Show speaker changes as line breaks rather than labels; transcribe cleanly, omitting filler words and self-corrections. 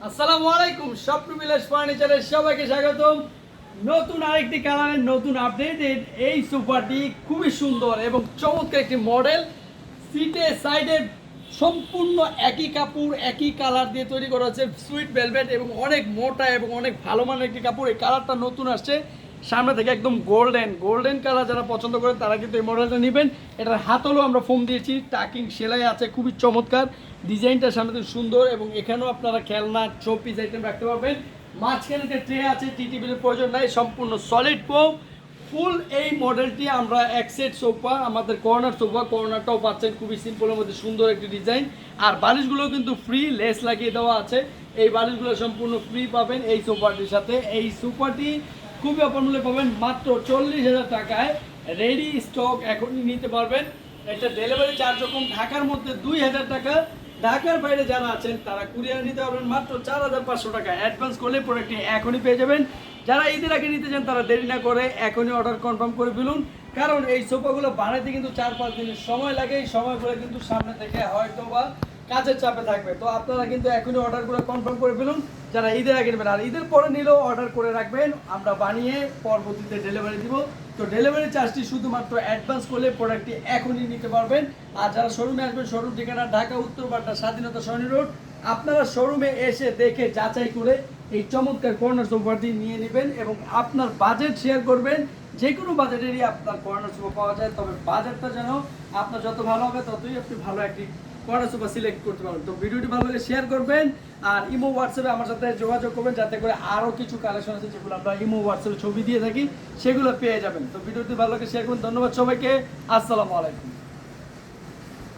আসসালামু আলাইকুম, স্বপ্ন বিলাস ফার্নিচারের সবাইকে স্বাগতম। নতুন আরেকটি কালারের নতুন আপডেটেড এই সোফাটি খুবই সুন্দর এবং চমৎকার একটি মডেল। সিটে সাইডে সম্পূর্ণ একই কাপড় একই কালার দিয়ে তৈরি করা হচ্ছে, সুইট ভেলভেট এবং অনেক মোটা এবং অনেক ভালো মানের একটি কাপড়। এই কালারটা নতুন আসছে, সামনে থেকে একদম গোল্ডেন কালার। যারা পছন্দ করেন তারা কিন্তু এই মডেলটা নেবেন। এটার হাতলও আমরা ফোম দিয়েছি, টাকিং সেলাই আছে, খুবই চমৎকার ডিজাইনটা সামনে থেকে সুন্দর। এবং এখানেও আপনারা খেলনা শোপিস আইটেম রাখতে পারবেন। মাঝখানে একটা ট্রে আছে, টি টেবিলের প্রয়োজন নাই, সম্পূর্ণ সলিড ফোম ফুল। এই মডেলটি আমরা এক সেট সোফা, আমাদের কর্নার সোফা, কর্নারটাও পাচ্ছেন খুবই সিম্পলের মধ্যে সুন্দর একটি ডিজাইন। আর বালিশগুলো কিন্তু ফ্রি, লেস লাগিয়ে দেওয়া আছে। এই বালিশগুলো সম্পূর্ণ ফ্রি পাবেন এই সোফাটির সাথে। এই সোফাটি খুবই অফার মূল্যে পাবেন মাত্র 40,000 টাকায়। রেডি স্টক এখনই নিতে পারবেন। এটা ডেলিভারি চার্জ যখন ঢাকার মধ্যে 2,000 টাকা, ঢাকার বাইরে যারা আছেন তারা কুরিয়ার নিতে পারবেন মাত্র 4,500 টাকা। অ্যাডভান্স করলে প্রোডাক্টটি এখনই পেয়ে যাবেন। যারা ঈদের আগে নিতে চান তারা দেরি না করে এখনই অর্ডার কনফার্ম করে ফেলুন, কারণ এই সোফাগুলো বানাইতে কিন্তু 4-5 দিনের সময় লাগে। এই সময়গুলো কিন্তু সামনে থেকে হয়তো বা কাজের চাপে থাকবে। তো আপনারা কিন্তু এখনই অর্ডারগুলো কনফার্ম করে ফেলুন যারা ঈদের আগে নেবেন। আর ঈদের পরে নিলেও অর্ডার করে রাখবেন, আমরা বানিয়ে পরবর্তীতে ডেলিভারি দিব। তো ডেলিভারি চার্জটি শুধুমাত্র অ্যাডভান্স করলে প্রোডাক্টটি এখনই নিতে পারবেন। আর যারা শোরুমে আসবেন, শোরুম ঠিকানা ঢাকা উত্তর বাড্ডা স্বাধীনতা সরণি রোড। আপনারা শোরুমে এসে দেখে যাচাই করে এই চমৎকার কর্নার সোফাটি নিয়ে নেবেন এবং আপনার বাজেট শেয়ার করবেন। যে কোনো বাজেটেরই আপনার কর্নার সোফা পাওয়া যায়, তবে বাজেটটা যেন আপনার যত ভালো হবে ততই আপনি ভালো একটি কর্নার সোফা সিলেক্ট করতে পারবেন। তো ভিডিওটি ভালো লাগে শেয়ার করবেন আর ইমো হোয়াটসঅ্যাপে আমার সাথে যোগাযোগ করবেন, যাতে করে আরও কিছু কালেকশন আছে যেগুলো আমরা ইমো হোয়াটসঅ্যাপে ছবি দিয়ে থাকি, সেগুলো পেয়ে যাবেন। তো ভিডিওটি ভালো লাগে শেয়ার করুন। ধন্যবাদ সবাইকে, আসসালামু আলাইকুম।